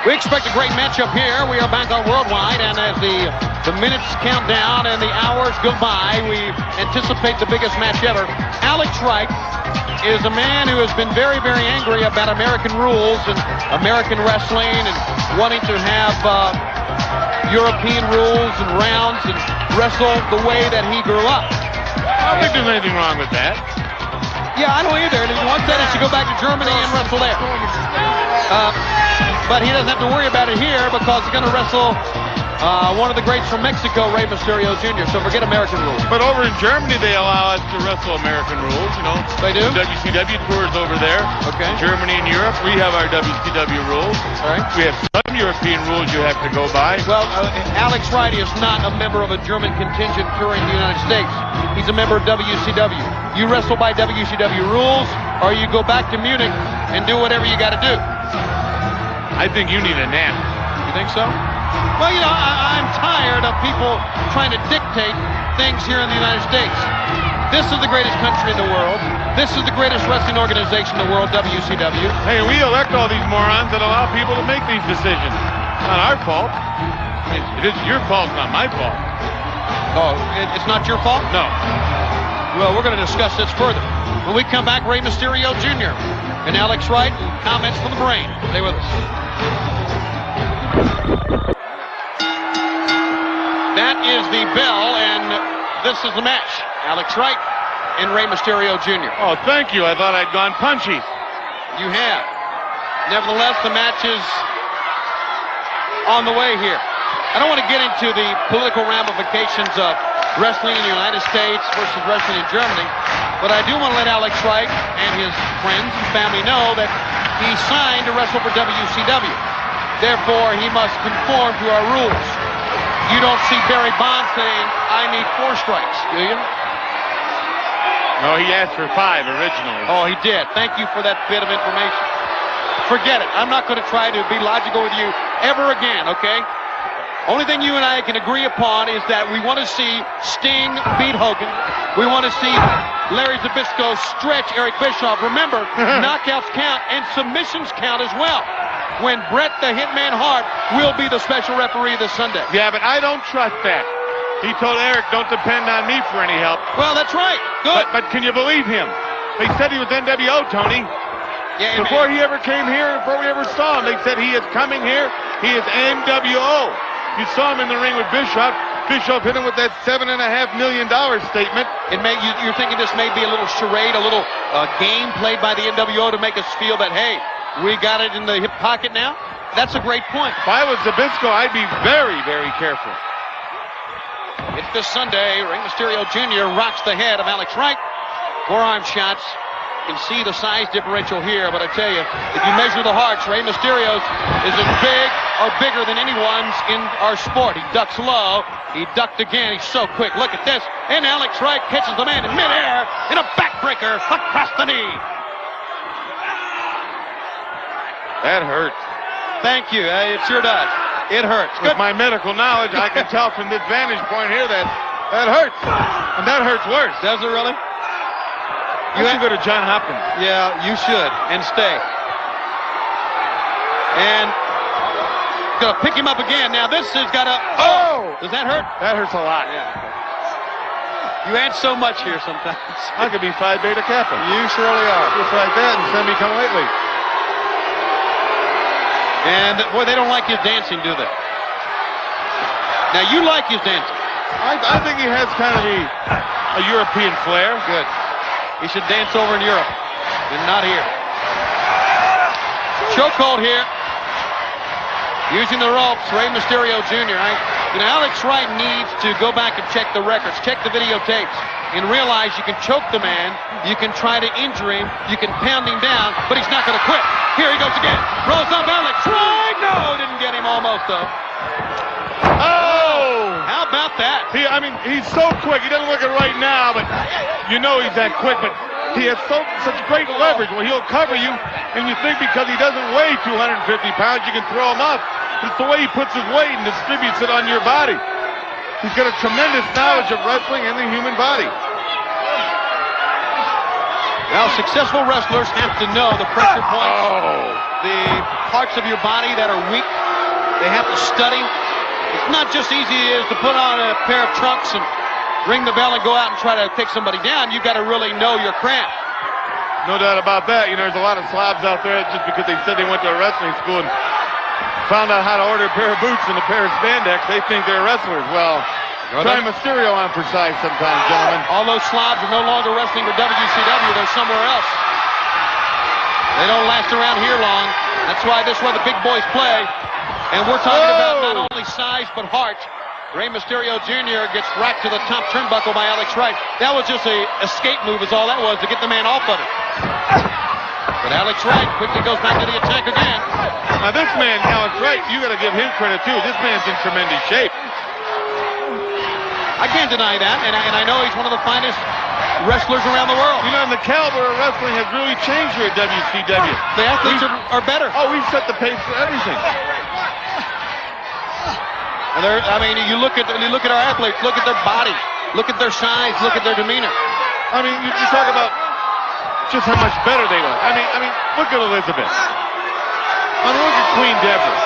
We expect a great matchup here. We are back on Worldwide, and as the minutes count down and the hours go by, we anticipate the biggest match ever. Alex Wright is a man who has been very, very angry about American rules and American wrestling and wanting to have European rules and rounds and wrestle the way that he grew up. I don't think there's anything wrong with that. Yeah, I don't either. And if he wants that, he should go back to Germany and wrestle there. But he doesn't have to worry about it here because he's going to wrestle one of the greats from Mexico, Rey Mysterio Jr. So forget American rules. But over in Germany, they allow us to wrestle American rules, you know. They do? The WCW tours over there. Okay. Germany and Europe, we have our WCW rules. All right. We have some European rules you have to go by. Well, Alex Wright is not a member of a German contingent touring the United States. He's a member of WCW. You wrestle by WCW rules, or you go back to Munich and do whatever you got to do. I think you need a nap. You think so? Well, you know, I'm tired of people trying to dictate things here in the United States. This is the greatest country in the world. This is the greatest wrestling organization in the world, WCW. Hey, we elect all these morons that allow people to make these decisions. Not our fault. It is your fault, not my fault. Oh, it's not your fault? No. Well, we're going to discuss this further. When we come back, Rey Mysterio Jr. and Alex Wright, comments from the brain. Stay with us. That is the bell, and this is the match. Alex Wright and Rey Mysterio Jr. Oh, thank you. I thought I'd gone punchy. You have. Nevertheless, the match is on the way here. I don't want to get into the political ramifications of wrestling in the United States versus wrestling in Germany, but I do want to let Alex Wright and his friends and family know that he signed to wrestle for WCW. Therefore, he must conform to our rules. You don't see Barry Bonds saying, I need 4 strikes, do you? No, he asked for 5 originally. Oh, he did. Thank you for that bit of information. Forget it. I'm not going to try to be logical with you ever again, okay? Only thing you and I can agree upon is that we want to see Sting beat Hogan. We want to see Larry Zbyszko stretch Eric Bischoff. Remember, knockouts count and submissions count as well. When Bret the Hitman Hart will be the special referee this Sunday. Yeah, but I don't trust that. He told Eric, don't depend on me for any help. Well, that's right. Good. But can you believe him? They said he was NWO, Tony. Yeah, before he ever came here, before we ever saw him, they said he is coming here. He is NWO. You saw him in the ring with Bischoff. Bischoff hit him with that $7.5 million statement. You're thinking this may be a little charade, a little game played by the NWO to make us feel that, hey, we got it in the hip pocket now? That's a great point. If I was Zbyszko, I'd be very, very careful. It's this Sunday. Rey Mysterio Jr. rocks the head of Alex Wright. Forearm shots. You can see the size differential here, but I tell you, if you measure the hearts, Rey Mysterio's is as big or bigger than anyone's in our sport. He ducks low. He ducked again. He's so quick. Look at this. And Alex Wright catches the man in midair in a backbreaker across the knee. That hurts. Thank you. It sure does. It hurts. With my medical knowledge, I can tell from this vantage point here that hurts. And that hurts worse. Does it really? You should go to John Hopkins. Yeah, you should. And stay. And gonna pick him up again. Now this has got a... Oh! Does that hurt? That hurts a lot. Yeah. You add so much here sometimes. I could be Phi Beta Kappa. You surely are. Just like that and send me come lately. And, boy, they don't like his dancing, do they? Now, you like his dancing. I think he has kind of a European flair. Good. He should dance over in Europe and not here. Chokehold here. Using the ropes, Rey Mysterio Jr. Alex Wright needs to go back and check the records, check the videotapes, and realize you can choke the man, you can try to injure him, you can pound him down, but he's not going to quit. Here he goes again. Rolls up Alex Wright. No, didn't get him almost, though. Oh! How about that? He's so quick. He doesn't look it right now, but you know he's that quick. But he has such great leverage where he'll cover you, and you think because he doesn't weigh 250 pounds, you can throw him up. It's the way he puts his weight and distributes it on your body. He's got a tremendous knowledge of wrestling and the human body. Now, successful wrestlers have to know the pressure points, the parts of your body that are weak. They have to study. It's not just easy as to put on a pair of trunks and ring the bell and go out and try to take somebody down. You got to really know your craft. No doubt about that. You know, there's a lot of slobs out there just because they said they went to a wrestling school and found out how to order a pair of boots and a pair of spandex. They think they're wrestlers. Well, try Mysterio on for size sometimes, gentlemen. All those slobs are no longer wrestling for WCW. They're somewhere else. They don't last around here long. That's why this is where the big boys play. And we're talking about not only size, but heart. Rey Mysterio Jr. gets racked to the top turnbuckle by Alex Wright. That was just a escape move is all that was to get the man off of it. But Alex Wright quickly goes back to the attack again. Now this man, Alex Wright, you got to give him credit too. This man's in tremendous shape. I can't deny that, and I know he's one of the finest wrestlers around the world. You know, and the caliber of wrestling has really changed here at WCW. The athletes are better. Oh, we've set the pace for everything. And I mean, you look at our athletes, look at their body, look at their size, look at their demeanor. I mean, you talk about just how much better they look. I mean, look at Elizabeth. I mean, look at Queen Deborah.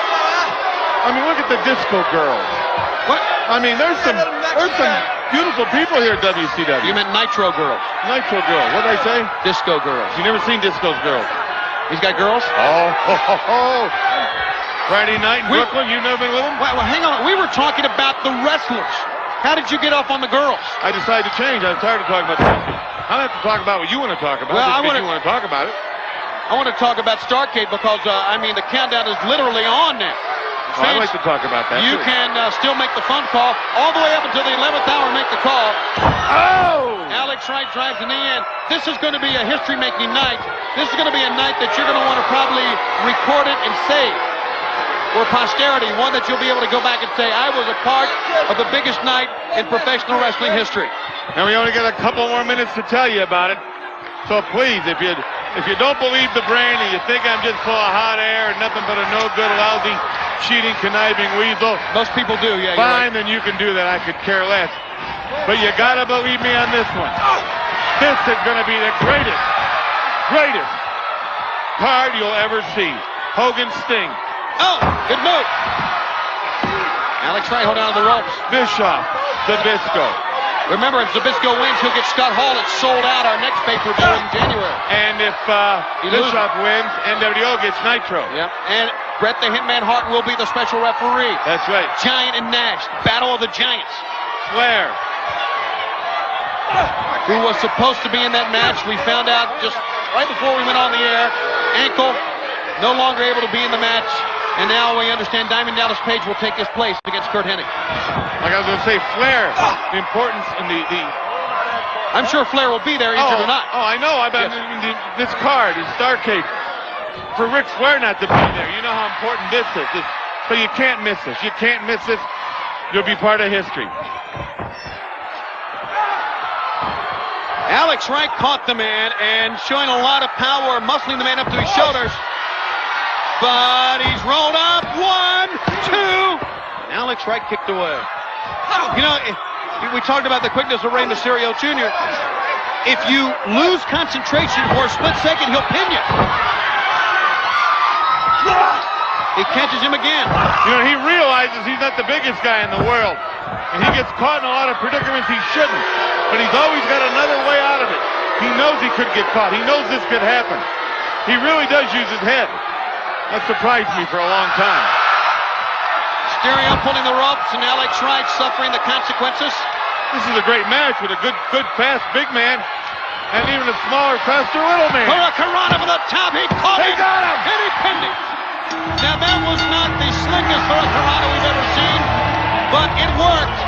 I mean, look at the Disco Girls. What? I mean, there's some beautiful people here at WCW. You meant Nitro Girls. Nitro Girls. What did I say? Disco Girls. You never seen Disco's Girls? He's got girls? Oh. Friday night in Brooklyn, you've never been with him? Well, hang on. We were talking about the wrestlers. How did you get off on the girls? I decided to change. I was tired of talking about the wrestlers. I don't have to talk about what you want to talk about. Well, you want to talk about it. I want to talk about Starrcade because, I mean, the countdown is literally on now. Well, I'd like to talk about that, You too. can still make the phone call all the way up until the 11th hour and make the call. Oh! Alex Wright drives the knee in. This is going to be a history-making night. This is going to be a night that you're going to want to probably record it and save for posterity, one that you'll be able to go back and say, I was a part of the biggest night in professional wrestling history. And we only got a couple more minutes to tell you about it. So please, if you don't believe the brain and you think I'm just full of hot air and nothing but a no-good, lousy, cheating, conniving weasel. Most people do, yeah. Fine, right. Then you can do that. I could care less. But you got to believe me on this one. This is going to be the greatest card you'll ever see. Hogan Sting. Oh, good move. Alex Wright hold on to the ropes. Bischoff, Zbyszko. Remember, if Zbyszko wins, he'll get Scott Hall. It's sold out our next pay-per-view in January. And if Bischoff wins, NWO gets Nitro. Yep. And Bret the Hitman Hart will be the special referee. That's right. Giant and Nash, Battle of the Giants. Flair, who was supposed to be in that match. We found out just right before we went on the air. Ankle, no longer able to be in the match. And now we understand Diamond Dallas Page will take his place against Curt Hennig. Like I was going to say, Flair, the importance in the I'm sure Flair will be there, injured or not. Oh, I know. This card is Starrcade. For Ric Flair not to be there, you know how important this is. But you can't miss this. You can't miss this. You'll be part of history. Alex Wright caught the man and showing a lot of power, muscling the man up to his shoulders. But he's rolled up. 1, 2. And Alex Wright kicked away. You know, we talked about the quickness of Rey Mysterio Jr. If you lose concentration for a split second, he'll pin you. He catches him again. You know, he realizes he's not the biggest guy in the world. And he gets caught in a lot of predicaments he shouldn't. But he's always got another way out of it. He knows he could get caught. He knows this could happen. He really does use his head. That surprised me for a long time. Mysterio pulling the ropes and Alex Wright suffering the consequences. This is a great match with a good, fast, big man. And even a smaller, faster, little man. Hurricanrana from the top. He caught him. He got him. And he pinned him. Now that was not the slickest Hurricanrana we've ever seen, but it worked.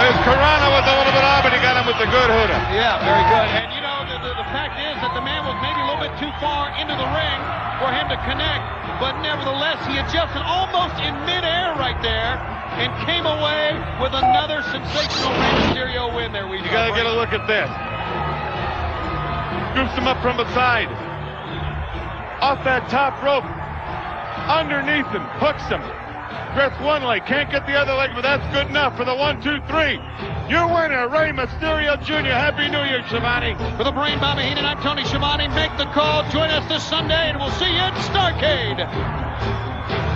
His Karana was a little bit off, but he got him with the good Huda. Yeah, very good. And you know, the fact is that the man was maybe a little bit too far into the ring for him to connect, but nevertheless, he adjusted almost in midair right there and came away with another sensational Rey Mysterio win there. You got to get a look at this. Scoops him up from the side. Off that top rope. Underneath him. Hooks him. dress one leg, can't get the other leg, but that's good enough for the 1, 2, 3. Your winner, Rey Mysterio Jr. Happy New Year, Schiavone. For the Brain Bobby Heenan, I'm Tony Schiavone. Make the call. Join us this Sunday, and we'll see you at Starrcade.